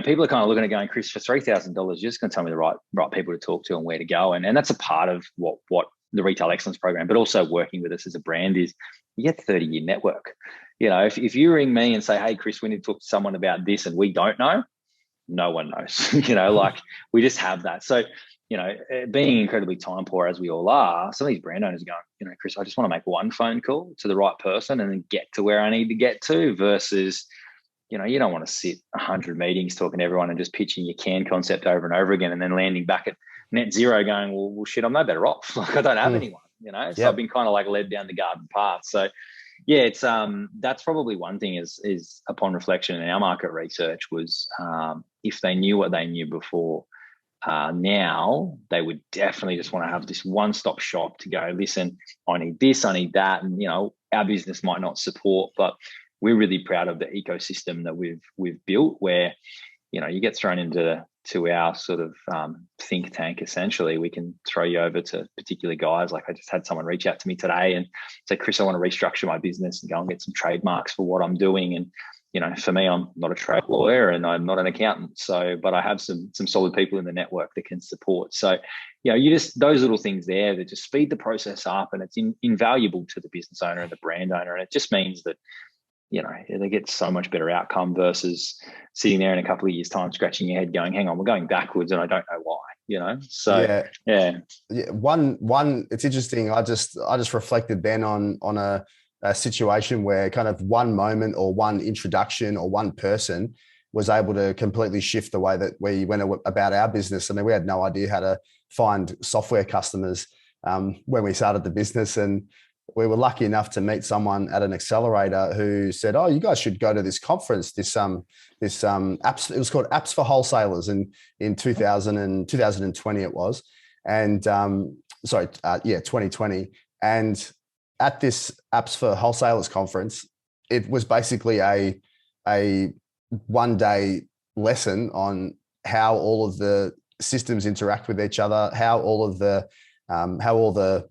people are kind of looking at going, Chris, for $3,000, you're just going to tell me the right people to talk to and where to go. And that's a part of what the Retail Excellence Program, but also working with us as a brand is you get 30-year network. If you ring me and say, hey, Chris, we need to talk to someone about this and we don't know, no one knows, like we just have that. So, being incredibly time poor as we all are, some of these brand owners are going, Chris, I just want to make one phone call to the right person and then get to where I need to get to versus, you don't want to sit 100 meetings talking to everyone and just pitching your can concept over and over again and then landing back at net zero going, well shit, I'm no better off. Like I don't have anyone, so I've been kind of like led down the garden path. So yeah, it's that's probably one thing is upon reflection in our market research was if they knew what they knew before, now they would definitely just want to have this one-stop shop to go, listen, I need this, I need that. And, our business might not support, but we're really proud of the ecosystem that we've built where, you get thrown into our sort of think tank. Essentially, we can throw you over to particular guys. Like I just had someone reach out to me today and say, Chris, I want to restructure my business and go and get some trademarks for what I'm doing. And, for me, I'm not a trade lawyer and I'm not an accountant. So, but I have some solid people in the network that can support. So, you just, those little things there that just speed the process up, and it's invaluable to the business owner and the brand owner. And it just means that, they get so much better outcome versus sitting there in a couple of years' time, scratching your head going, hang on, we're going backwards and I don't know why, So, yeah. One, it's interesting. I just reflected then on a situation where kind of one moment or one introduction or one person was able to completely shift the way that we went about our business. I mean, we had no idea how to find software customers when we started the business, and we were lucky enough to meet someone at an accelerator who said, "Oh, you guys should go to this conference. This apps. It was called Apps for Wholesalers in 2020 it was, and 2020. And at this Apps for Wholesalers conference, it was basically a one-day lesson on how all of the systems interact with each other, how all the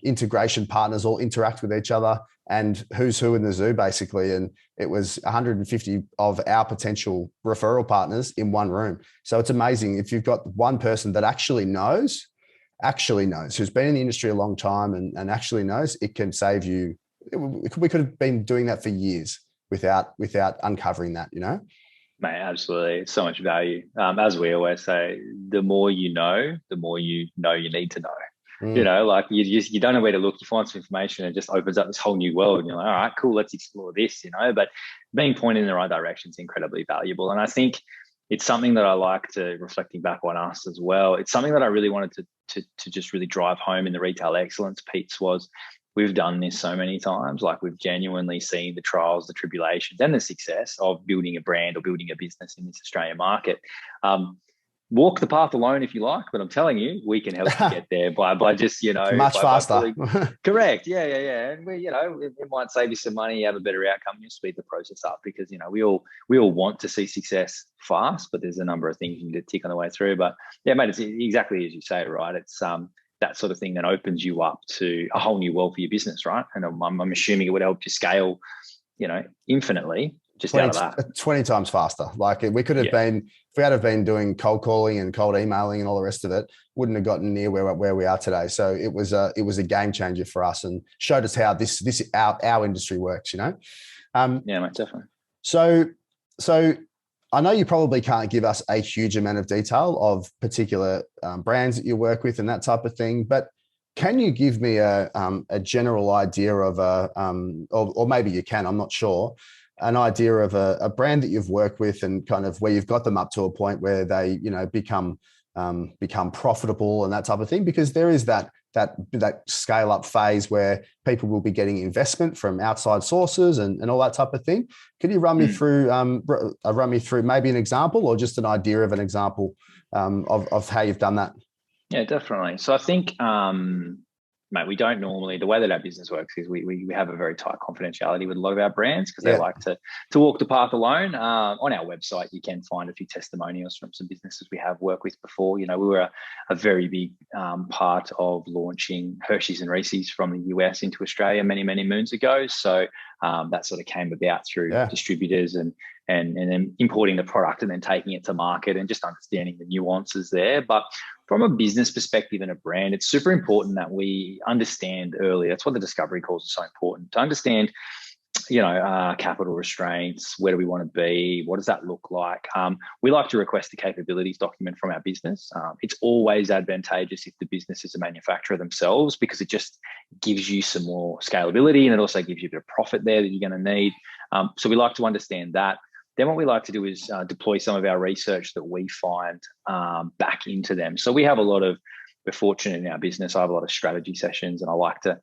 integration partners all interact with each other, and who's who in the zoo, basically. And it was 150 of our potential referral partners in one room. So it's amazing if you've got one person that actually knows, who's been in the industry a long time and actually knows, it can save you. We could have been doing that for years without uncovering that, Mate, absolutely. It's so much value. As we always say, the more you know you need to know. Like you don't know where to look. You find some information and it just opens up this whole new world. And you're like, all right, cool, let's explore this, But being pointed in the right direction is incredibly valuable. And I think it's something that I like to, reflecting back on us as well, it's something that I really wanted to just really drive home in the retail excellence piece was we've done this so many times. Like we've genuinely seen the trials, the tribulations and the success of building a brand or building a business in this Australian market. Walk the path alone if you like, but I'm telling you, we can help you get there by just, much faster. Correct. Yeah. And we, it might save you some money, you have a better outcome, you speed the process up because, we all want to see success fast, but there's a number of things you need to tick on the way through. But yeah, mate, it's exactly as you say, right? It's that sort of thing that opens you up to a whole new world for your business, right? And I'm assuming it would help you scale, infinitely. Just 20, out of that 20 times faster. Like we could have been, if we had have been doing cold calling and cold emailing and all the rest of it, wouldn't have gotten near where we are today. So it was a game changer for us and showed us how our industry works, Yeah, mate, definitely. So I know you probably can't give us a huge amount of detail of particular brands that you work with and that type of thing, but can you give me a general idea of or maybe you can, I'm not sure, an idea of a brand that you've worked with and kind of where you've got them up to a point where they, become profitable and that type of thing? Because there is that scale up phase where people will be getting investment from outside sources and all that type of thing. Could you run me through maybe an example or just an idea of an example of how you've done that? Yeah, definitely. So I think, mate, we don't normally, the way that our business works is we have a very tight confidentiality with a lot of our brands because they like to walk the path alone. On our website, you can find a few testimonials from some businesses we have worked with before. You know, we were a very big part of launching Hershey's and Reese's from the US into Australia many, many moons ago. So that sort of came about through distributors and then importing the product and then taking it to market and just understanding the nuances there. But from a business perspective and a brand, it's super important that we understand early. That's what the discovery calls are so important, to understand, you know, capital restraints. Where do we want to be? What does that look like? We like to request the capabilities document from our business. It's always advantageous if the business is a manufacturer themselves, because it just gives you some more scalability and it also gives you a bit of profit there that you're going to need. So we like to understand that. Then what we like to do is deploy some of our research that we find back into them. So we have we're fortunate in our business. I have a lot of strategy sessions, and I like to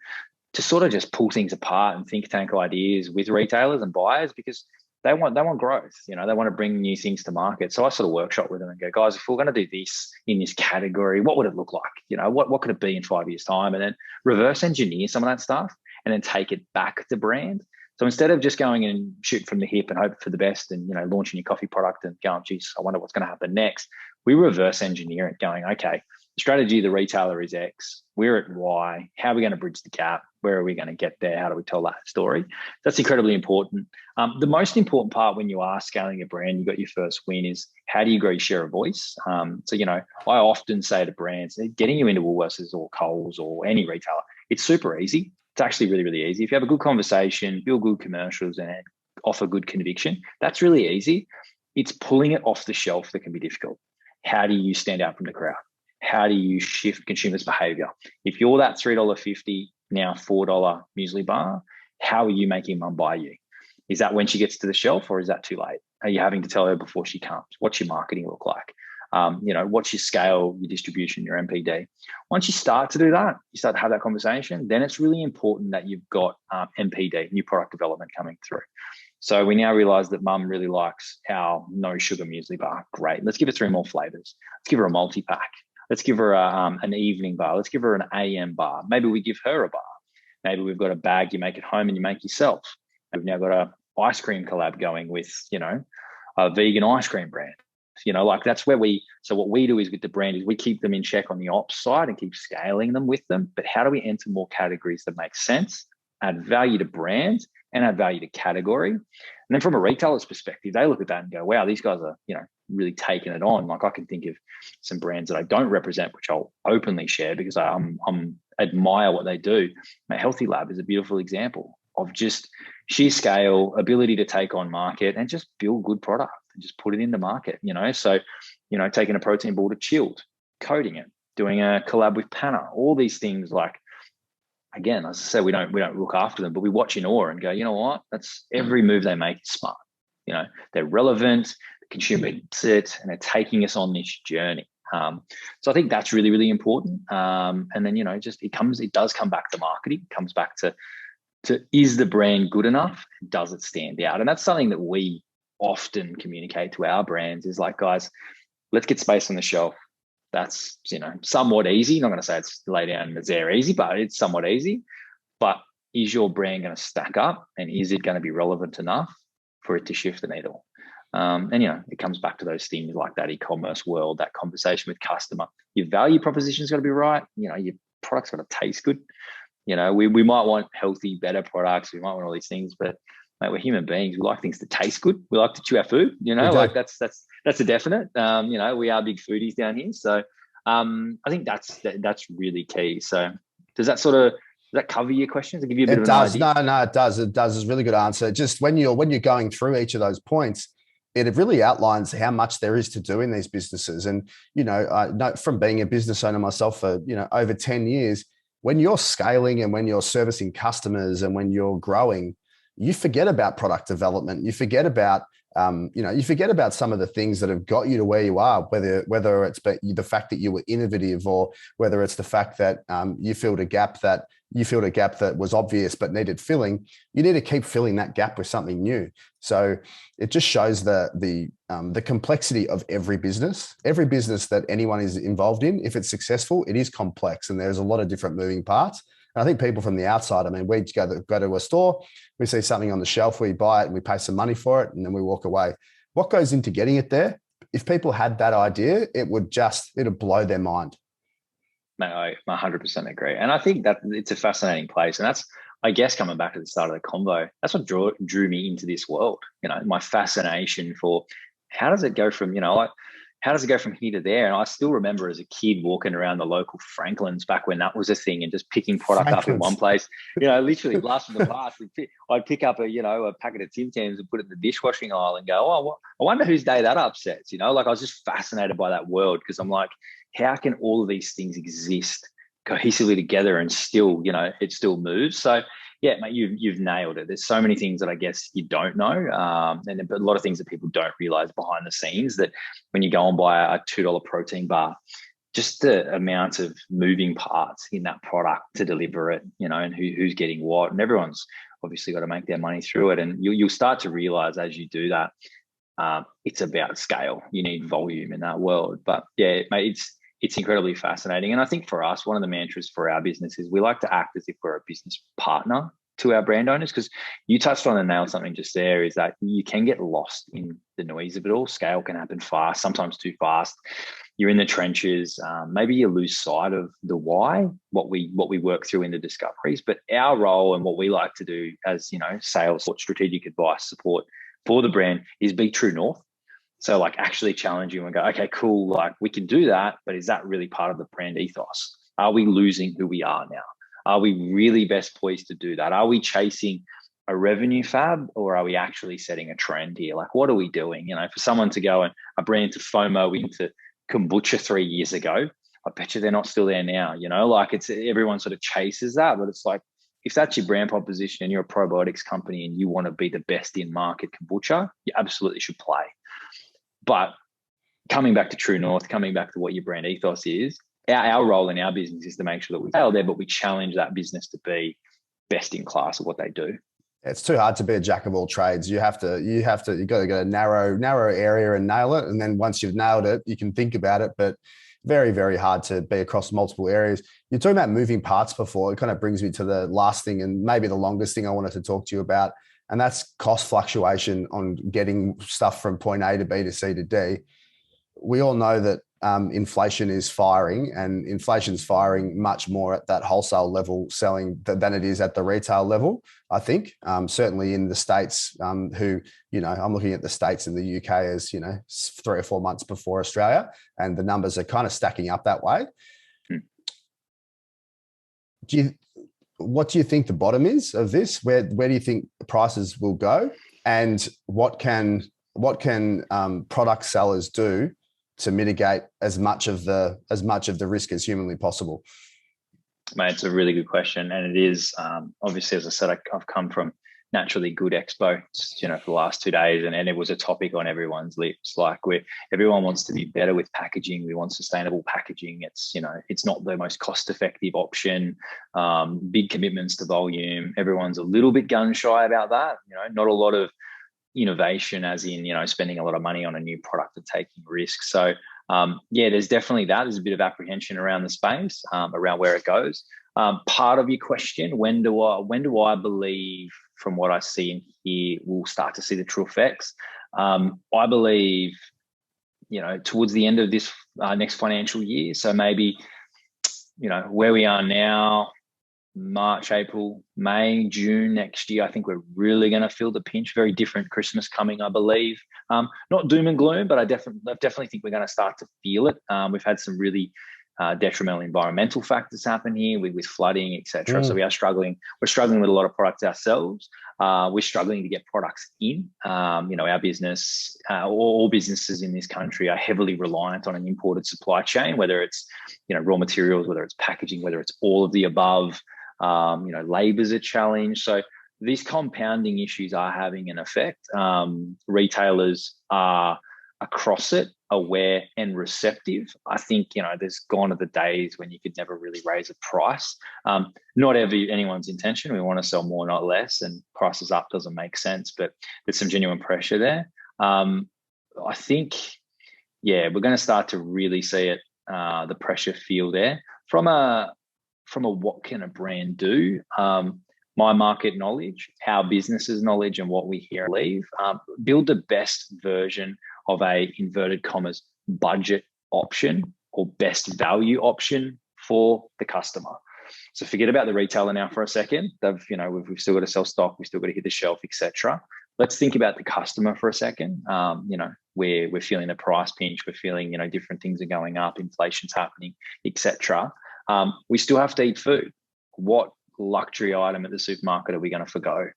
sort of just pull things apart and think tank ideas with retailers and buyers, because they want growth. You know, they want to bring new things to market. So I sort of workshop with them and go, guys, if we're going to do this in this category, what would it look like? You know, what could it be in 5 years' time? And then reverse engineer some of that stuff and then take it back to brand. So instead of just going and shoot from the hip and hope for the best and, you know, launching your coffee product and going, geez, I wonder what's going to happen next, we reverse engineer it, going, okay, the strategy of the retailer is X, we're at Y, how are we going to bridge the gap? Where are we going to get there? How do we tell that story? That's incredibly important. The most important part when you are scaling a brand, you got your first win, is how do you grow your share of voice? So, you know, I often say to brands, getting you into Woolworths or Coles or any retailer, it's super easy. It's actually really, really easy. If you have a good conversation, build good commercials and offer good conviction, that's really easy. It's pulling it off the shelf that can be difficult. How do you stand out from the crowd? How do you shift consumers' behavior? If you're that $3.50, now $4 muesli bar, how are you making mum buy you? Is that when she gets to the shelf, or is that too late? Are you having to tell her before she comes? What's your marketing look like? You know, what's your scale, your distribution, your MPD? Once you start to do that, you start to have that conversation, then it's really important that you've got MPD, new product development, coming through. So we now realize that mum really likes our no sugar muesli bar. Great. Let's give her 3 more flavors. Let's give her a multi-pack. Let's give her an evening bar. Let's give her an AM bar. Maybe we give her a bar. Maybe we've got a bag you make at home and you make yourself. We've now got a ice cream collab going with, you know, a vegan ice cream brand. You know, like that's where so what we do is with the brand is we keep them in check on the ops side and keep scaling them with them. But how do we enter more categories that make sense, add value to brands and add value to category? And then from a retailer's perspective, they look at that and go, wow, these guys are, you know, really taking it on. Like I can think of some brands that I don't represent, which I'll openly share because I'm admire what they do. My Healthy Lab is a beautiful example of just sheer scale, ability to take on market and just build good product and just put it in the market, you know? So, you know, taking a protein ball to chilled, coating it, doing a collab with Panna, all these things. Like, again, as I said, we don't look after them, but we watch in awe and go, you know what? That's every move they make is smart. You know, they're relevant, the consumer gets it, and they're taking us on this journey. So I think that's really, really important. And then, you know, it does come back to marketing, comes back to is the brand good enough? Does it stand out? And that's something that we often communicate to our brands is like, guys, let's get space on the shelf. That's, you know, somewhat easy. Not going to say it's lay down and it's there easy, but it's somewhat easy. But is your brand going to stack up, and is it going to be relevant enough for it to shift the needle? And, you know, it comes back to those things like that e-commerce world, that conversation with customer. Your value proposition's got to be right. You know, your product's got to taste good. You know, we might want healthy, better products. We might want all these things, but mate, we're human beings. We like things to taste good. We like to chew our food. You know, like that's a definite. You know, we are big foodies down here, so I think that's really key. So does that cover your questions? I'll give you a bit of an idea. No, it does. It does. It's a really good answer. Just when you're going through each of those points, it really outlines how much there is to do in these businesses. And, you know, I know from being a business owner myself for, you know, over 10 years, when you're scaling and when you're servicing customers and when you're growing, you forget about product development. You forget about, you forget about some of the things that have got you to where you are, whether it's the fact that you were innovative, or whether it's the fact that you filled a gap that was obvious but needed filling. You need to keep filling that gap with something new. So it just shows the complexity of every business. Every business that anyone is involved in, if it's successful, it is complex, and there's a lot of different moving parts. And I think people from the outside, I mean, we go to a store, we see something on the shelf, we buy it and we pay some money for it and then we walk away. What goes into getting it there? If people had that idea, it'd blow their mind. Mate, I 100% agree. And I think that it's a fascinating place. And that's, I guess, coming back to the start of the convo, that's what drew me into this world. My fascination for how does it go from, how does it go from here to there? And I still remember as a kid walking around the local Franklin's back when that was a thing and just picking product up in one place, literally blast from the past. I'd pick up a packet of Tim Tams and put it in the dishwashing aisle and go, oh, I wonder whose day that upsets. I was just fascinated by that world because I'm like, how can all of these things exist cohesively together and still, it still moves? So yeah, mate, you've nailed it. There's so many things that I guess you don't know, and a lot of things that people don't realize behind the scenes. That when you go and buy a $2 protein bar, just the amount of moving parts in that product to deliver it, and who's getting what, and everyone's obviously got to make their money through it. And you'll start to realize as you do that, it's about scale. You need volume in that world. But yeah, mate, it's incredibly fascinating. And I think for us, one of the mantras for our business is we like to act as if we're a business partner to our brand owners, because you touched on and nailed something just there, is that you can get lost in the noise of it all. Scale can happen fast, sometimes too fast. You're in the trenches. Maybe you lose sight of the why, what we work through in the discoveries. But our role and what we like to do as, sales or strategic advice support for the brand is be true north. So like actually challenge you and go, okay, cool. Like we can do that, but is that really part of the brand ethos? Are we losing who we are now? Are we really best poised to do that? Are we chasing a revenue fab or are we actually setting a trend here? Like, what are we doing? For someone to go and a brand to FOMO into kombucha 3 years ago, I bet you they're not still there now. Like it's everyone sort of chases that, but it's like, if that's your brand proposition and you're a probiotics company and you want to be the best in market kombucha, you absolutely should play. But coming back to true north, coming back to what your brand ethos is, our role in our business is to make sure that we fail there, but we challenge that business to be best in class of what they do. It's too hard to be a jack of all trades. You got to get a narrow area and nail it. And then once you've nailed it, you can think about it, but very, very hard to be across multiple areas. You're talking about moving parts before. It kind of brings me to the last thing and maybe the longest thing I wanted to talk to you about. And that's cost fluctuation on getting stuff from point A to B to C to D. We all know that inflation is firing, and inflation's firing much more at that wholesale level selling than it is at the retail level. I think certainly in the States, I'm looking at the States and the UK as 3 or 4 months before Australia, and the numbers are kind of stacking up that way. What do you think the bottom is of this? Where do you think prices will go, and what can product sellers do to mitigate as much of the risk as humanly possible? Mate, it's a really good question, and it is obviously, as I said, I've come from Naturally Good Expo, for the last 2 days, and it was a topic on everyone's lips. Like everyone wants to be better with packaging. We want sustainable packaging. It's it's not the most cost-effective option. Big commitments to volume. Everyone's a little bit gun shy about that. Not a lot of innovation, as in spending a lot of money on a new product and taking risks. So there's definitely that. There's a bit of apprehension around the space, around where it goes. Part of your question, when do I believe, from what I see and hear, we'll start to see the true effects? I believe, towards the end of this next financial year. So maybe, where we are now, March, April, May, June next year, I think we're really going to feel the pinch. Very different Christmas coming, I believe. Not doom and gloom, but I definitely think we're going to start to feel it. We've had some really detrimental environmental factors happen here with flooding, etc. So we are struggling. We're struggling with a lot of products ourselves. We're struggling to get products in. Our business, all businesses in this country are heavily reliant on an imported supply chain, whether it's raw materials, whether it's packaging, whether it's all of the above. Labor's a challenge. So these compounding issues are having an effect. Retailers are across it, aware and receptive. I think, there's gone are the days when you could never really raise a price. Not anyone's intention. We want to sell more, not less, and prices up doesn't make sense, but there's some genuine pressure there. I think, we're going to start to really see it, the pressure feel there. From from a what can a brand do, my market knowledge, our business's knowledge, and what we hear and believe, build the best version of a inverted commas budget option or best value option for the customer. So forget about the retailer now for a second. We've still got to sell stock, we've still got to hit the shelf, etc. Let's think about the customer for a second. We're feeling a price pinch, we're feeling, different things are going up, inflation's happening, etc. We still have to eat food. What luxury item at the supermarket are we going to forgo?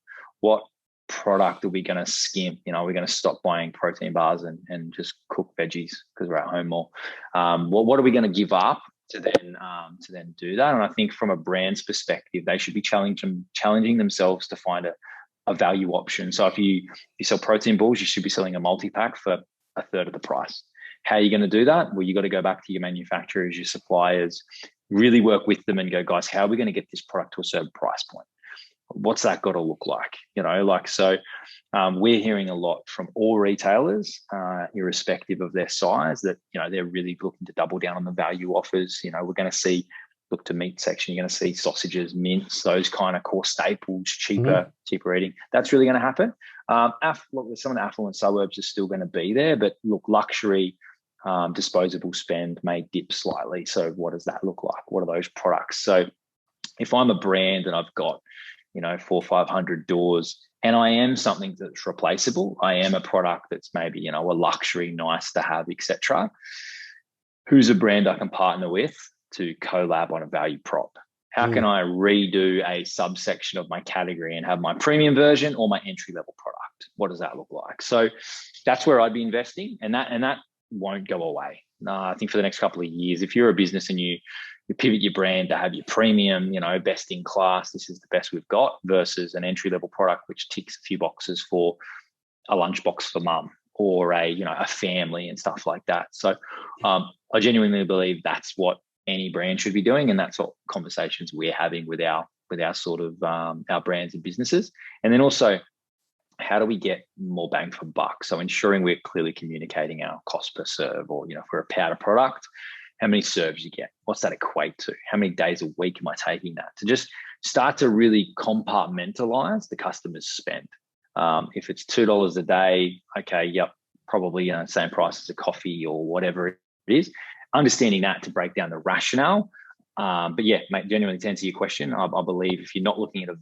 What product are we going to skimp? We're going to stop buying protein bars and just cook veggies because we're at home more. What are we going to give up to then do that? And I think from a brand's perspective, they should be challenging themselves to find a value option. So if you sell protein balls, you should be selling a multi-pack for a third of the price. How are you going to do that? Well, you got to go back to your manufacturers, your suppliers, really work with them and go, guys, how are we going to get this product to a certain price point? What's that got to look like? We're hearing a lot from all retailers, irrespective of their size, that, they're really looking to double down on the value offers. We're going to see, look to meat section, you're going to see sausages, mince, those kind of core staples, cheaper eating. That's really going to happen. Some of the affluent suburbs are still going to be there, but look, luxury, disposable spend may dip slightly. So what does that look like? What are those products? So if I'm a brand and I've got 400 or 500 doors, and I am something that's replaceable, I am a product that's maybe a luxury, nice to have, etc. Who's a brand I can partner with to collab on a value prop? How can I redo a subsection of my category and have my premium version or my entry level product? What does that look like? So that's where I'd be investing, and that won't go away. I think for the next couple of years, if you're a business and you pivot your brand to have your premium, best in class, this is the best we've got, versus an entry level product which ticks a few boxes for a lunchbox for mum or a family and stuff like that. So I genuinely believe that's what any brand should be doing, and that's what conversations we're having with our sort of our brands and businesses. And then also, how do we get more bang for buck? So ensuring we're clearly communicating our cost per serve, or if we're a powder product, how many serves you get? What's that equate to? How many days a week am I taking that? To just start to really compartmentalize the customer's spend. If it's $2 a day, okay, yep, probably same price as a coffee or whatever it is. Understanding that to break down the rationale. But yeah, mate, genuinely to answer your question, I believe if you're not looking at a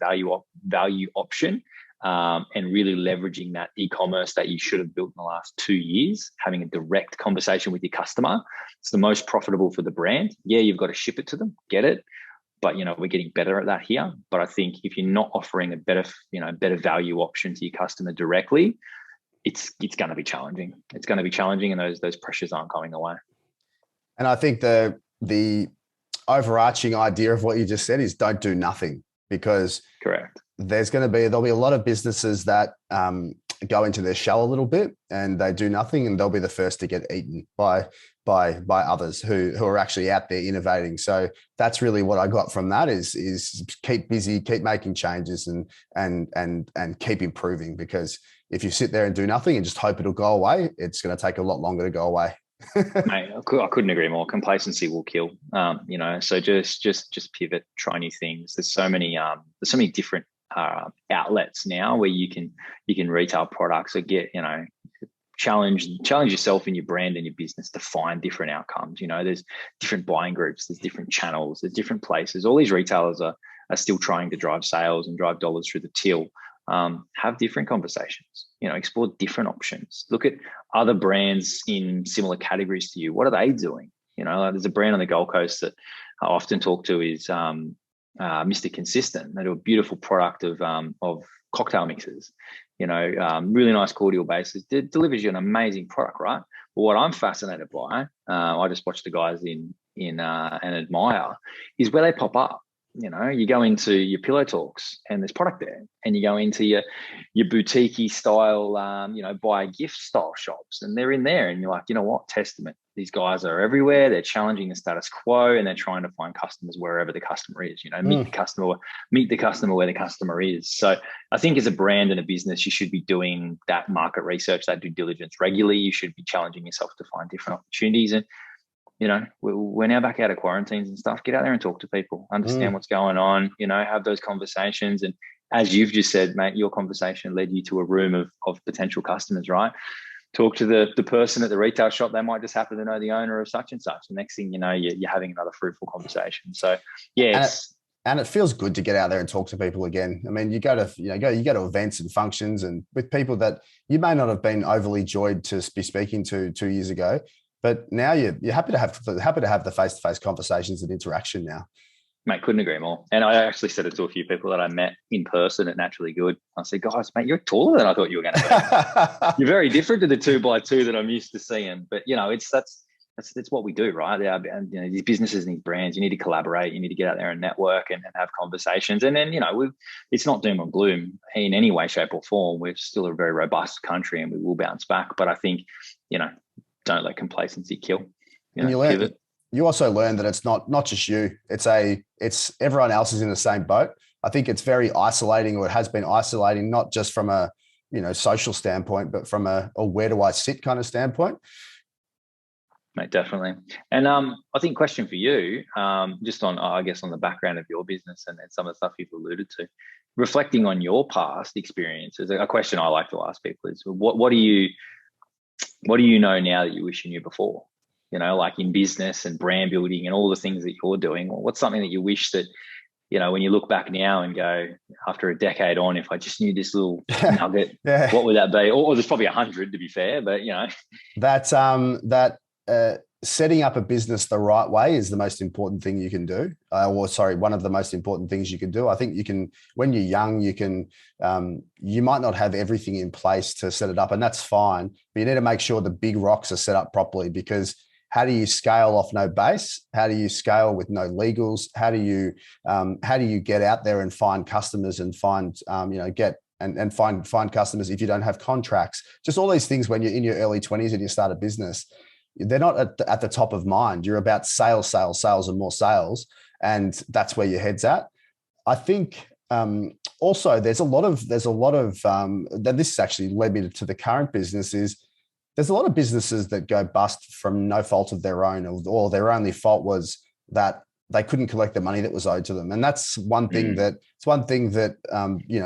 value option, and really leveraging that e-commerce that you should have built in the last 2 years, having a direct conversation with your customer, it's the most profitable for the brand. Yeah, you've got to ship it to them, get it, but we're getting better at that here. But I think if you're not offering a better value option to your customer directly, it's going to be challenging. It's going to be challenging, and those pressures aren't going away. And I think the overarching idea of what you just said is don't do nothing, because correct. There'll be a lot of businesses that go into their shell a little bit and they do nothing, and they'll be the first to get eaten by others who are actually out there innovating. So that's really what I got from that is keep busy, keep making changes, and keep improving, because if you sit there and do nothing and just hope it'll go away, it's going to take a lot longer to go away. Mate, I couldn't agree more. Complacency will kill. So just pivot, try new things. There's so many different outlets now where you can retail products or get challenge yourself in your brand and your business to find different outcomes. There's different buying groups, there's different channels, there's different places. All these retailers are still trying to drive sales and drive dollars through the till. Have different conversations, explore different options. Look at other brands in similar categories to you. What are they doing? There's a brand on the Gold Coast that I often talk to is Mr. Consistent. They do a beautiful product of cocktail mixes, really nice cordial bases. It delivers you an amazing product, right? But what I'm fascinated by, I just watch the guys in and admire, is where they pop up. You go into your Pillow Talks and there's product there, and you go into your boutique-y style, buy a gift style shops, and they're in there, and you're like, what? Testament. These guys are everywhere. They're challenging the status quo, and they're trying to find customers wherever the customer is. Meet the customer where the customer is. So I think as a brand and a business, you should be doing that market research, that due diligence regularly. You should be challenging yourself to find different opportunities. And we're now back out of quarantines and stuff. Get out there and talk to people, understand what's going on, have those conversations. And as you've just said, mate, your conversation led you to a room of potential customers, right? Talk to the person at the retail shop. They might just happen to know the owner of such and such. The next thing you know, you're having another fruitful conversation. So yeah, and it feels good to get out there and talk to people again. I mean, you go to events and functions and with people that you may not have been overly joyed to be speaking to 2 years ago, but now you're happy to have the face-to-face conversations and interaction now. Mate, couldn't agree more. And I actually said it to a few people that I met in person at Naturally Good. I said, guys, mate, you're taller than I thought you were going to be. You're very different to the 2x2 that I'm used to seeing. But that's what we do, right? And these businesses and these brands, you need to collaborate. You need to get out there and network and have conversations. And then, it's not doom and gloom in any way, shape, or form. We're still a very robust country, and we will bounce back. But I think, don't let complacency kill. And you also learn that it's not just you. It's everyone else is in the same boat. I think it's very isolating, or it has been isolating, not just from a social standpoint, but from a where do I sit kind of standpoint. Mate, definitely. And I think question for you, just on the background of your business and some of the stuff you've alluded to, reflecting on your past experiences, a question I like to ask people is, what do you know now that you wish you knew before? Like in business and brand building and all the things that you're doing. What's something that you wish that, when you look back now and go, after a decade on, if I just knew this little nugget, what would that be? Or there's probably 100 to be fair, but that setting up a business the right way is the most important thing you can do. One of the most important things you can do. I think when you're young, you might not have everything in place to set it up, and that's fine. But you need to make sure the big rocks are set up properly, because how do you scale off no base? How do you scale with no legals? How do you get out there and find customers and find customers if you don't have contracts? Just all these things when you're in your early 20s and you start a business, they're not at the top of mind. You're about sales, and more sales. And that's where your head's at. I think also there's a lot of this actually led me to the current business is there's a lot of businesses that go bust from no fault of their own, or their only fault was that they couldn't collect the money that was owed to them. And that's one thing that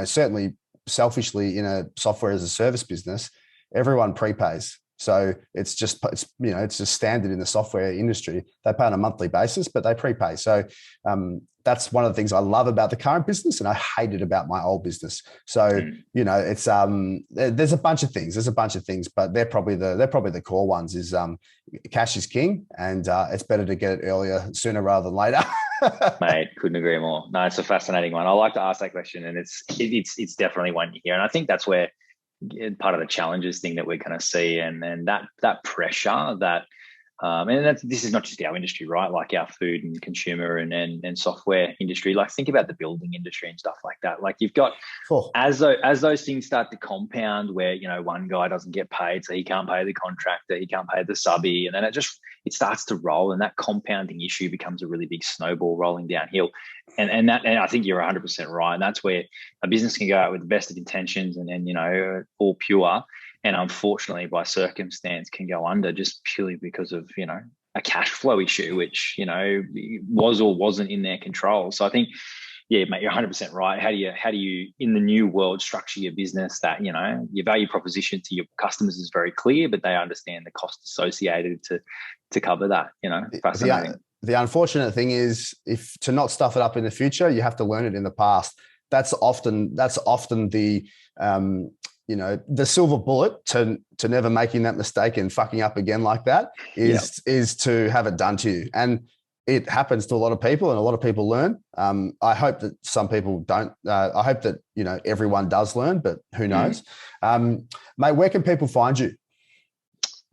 certainly selfishly in a software as a service business, everyone prepays. So it's just standard in the software industry. They pay on a monthly basis, but they prepay. So that's one of the things I love about the current business, and I hate it about my old business. So it's there's a bunch of things, but they're probably the core ones. Is cash is king, and it's better to get it earlier, sooner rather than later. Mate, couldn't agree more. No, it's a fascinating one. I like to ask that question, and it's definitely one you hear, and I think that's where part of the challenges thing that we're going to see, and that pressure that this is not just our industry, right? Like our food and consumer and software industry. Like think about the building industry and stuff like that. Like you've got as those things start to compound, where one guy doesn't get paid, so he can't pay the contractor, he can't pay the subby, and then it starts to roll, and that compounding issue becomes a really big snowball rolling downhill. And I think you're 100% right. And that's where a business can go out with the best of intentions and all pure. And unfortunately, by circumstance, can go under just purely because of, a cash flow issue, which, was or wasn't in their control. So I think, yeah, mate, you're 100% right. How do you in the new world structure your business that, your value proposition to your customers is very clear, but they understand the cost associated to cover that, fascinating. The unfortunate thing is to not stuff it up in the future, you have to learn it in the past. That's often the the silver bullet to never making that mistake and fucking up again like that is to have it done to you. And it happens to a lot of people, and a lot of people learn. I hope that some people don't. I hope that everyone does learn, but who knows? Mate, where can people find you?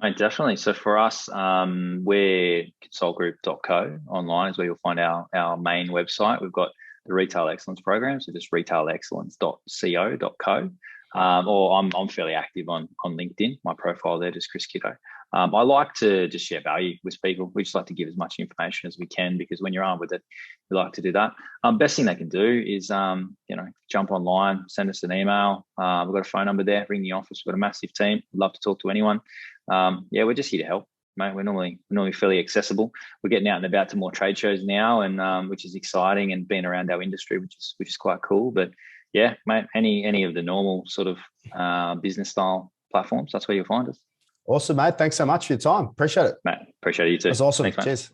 Mate, definitely. So for us, we're consultgroup.co. Online is where you'll find our main website. We've got the Retail Excellence program, so just retailexcellence.co.co. Or I'm fairly active on LinkedIn. My profile there, just Chris Kitto. I like to just share value with people. We just like to give as much information as we can, because when you're armed with it, we like to do that. Best thing they can do is, jump online, send us an email. We've got a phone number there. Ring the office. We've got a massive team. We'd love to talk to anyone. We're just here to help. mate. We're normally fairly accessible. We're getting out and about to more trade shows now, and which is exciting, and being around our industry, which is quite cool. But yeah, mate, any of the normal sort of business style platforms, that's where you'll find us. Awesome, mate. Thanks so much for your time. Appreciate it. Mate, appreciate it. You too. That's awesome. Thanks, mate. Cheers.